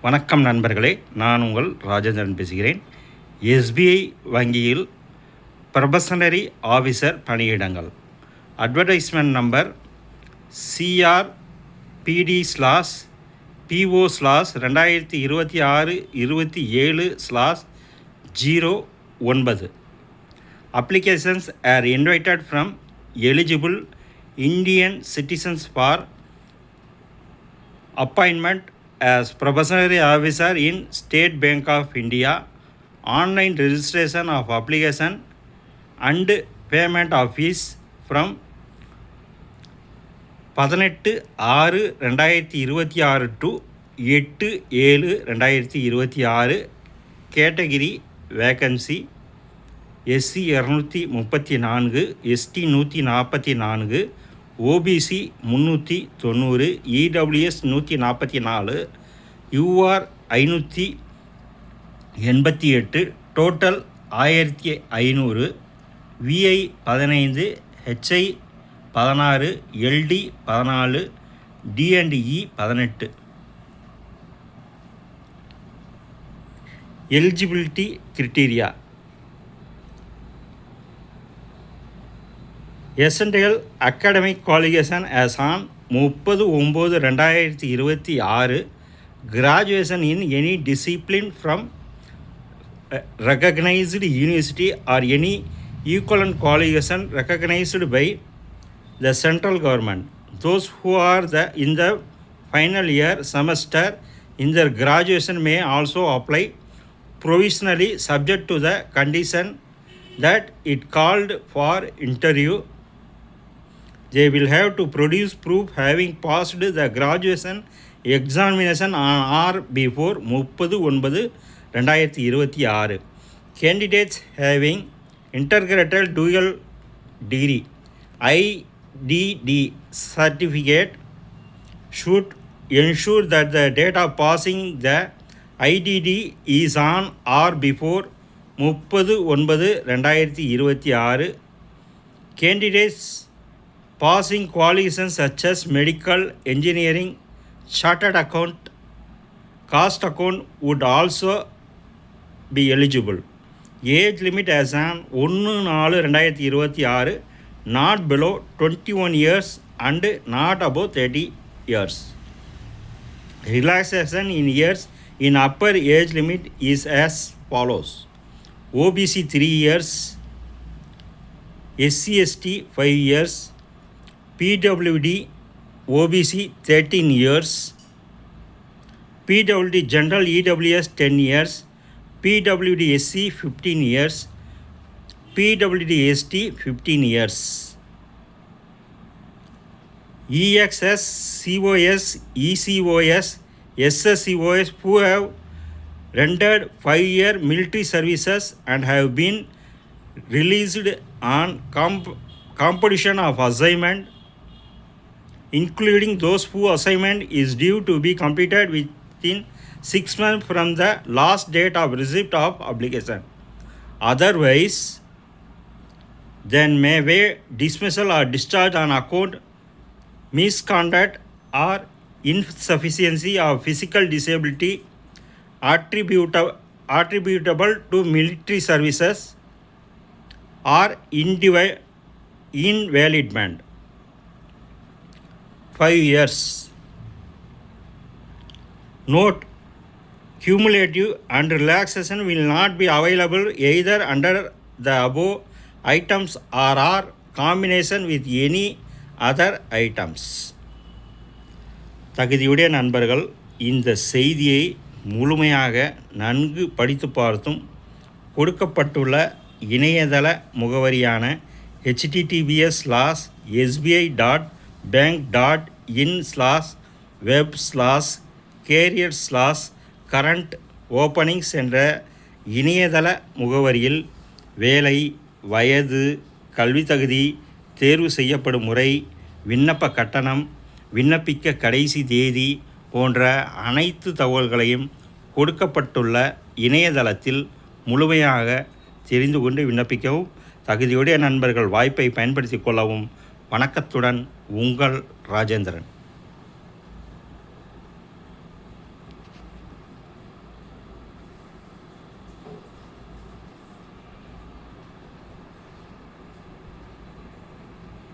வணக்கம் நண்பர்களே, நான் உங்கள் ராஜேந்திரன் பேசுகிறேன். எஸ்பிஐ வங்கியில் ப்ரொபஷனரி ஆஃபீஸர் பணியிடங்கள். Advertisement number CRPD/PO/2026/27/09. Applications are invited from eligible Indian citizens for appointment as Probationary Officer in State Bank of India. Online registration of application and payment of fees from 18/6/2026 to 8/7/2026. Category vacancy SC 234, ST 144, OBC 390, EWS 144, UR 588, total 1500, VI 15, HI 16, LD 14, D&E 18. Eligibility criteria. Essential academic qualification as on 30/9/2026, graduation in any discipline from recognized university or any equivalent qualification recognized by the central government. Those who are in the final year semester in their graduation may also apply provisionally, subject to the condition that it called for interview. They will have to produce proof having passed the graduation examination on or before 30/9/2026. Candidates having integrated dual degree IDD certificate should ensure that the date of passing the IDD is on or before 30/9/2026. Candidates passing qualifications such as medical, engineering, chartered account, cost account would also be eligible. Age limit as on 1/4/2026, not below 21 years and not above 30 years. Relaxation in years in upper age limit is as follows: OBC 3 years, SC/ST 5 years, PWD OBC 13 years, PWD General EWS 10 years, PWD SC 15 years, PWD ST 15 years. EXS, COS, ECOS, SSCOS who have rendered 5-year military services and have been released on completion of assignment, including those whose assignment is due to be completed within 6 months from the last date of receipt of application. Otherwise, then may waive dismissal or discharge on account misconduct or insufficiency of physical disability attributable to military services or invalidment. 5 years. Note: cumulative and relaxation will not be available either under the above items or combination with any other items. தகுதியுடைய நண்பர்கள் இந்த செய்தியை முழுமையாக நன்கு படித்து பார்த்தும் கொடுக்கப்பட்டுள்ள இணையதள முகவரியான https://sbi.bank.in/web/career/current openings என்ற இணையதள முகவரியில் வேலை, வயது, கல்வி தகுதி, தேர்வு செய்யப்படும் முறை, விண்ணப்ப கட்டணம், விண்ணப்பிக்க கடைசி தேதி போன்ற அனைத்து தகவல்களையும் கொடுக்கப்பட்டுள்ள இணையதளத்தில் முழுமையாக தெரிந்து கொண்டு விண்ணப்பிக்கவும். தகுதியுடைய நண்பர்கள் வாய்ப்பை பயன்படுத்திக் கொள்ளவும். வணக்கத்துடன் உங்கள் ராஜேந்திரன்.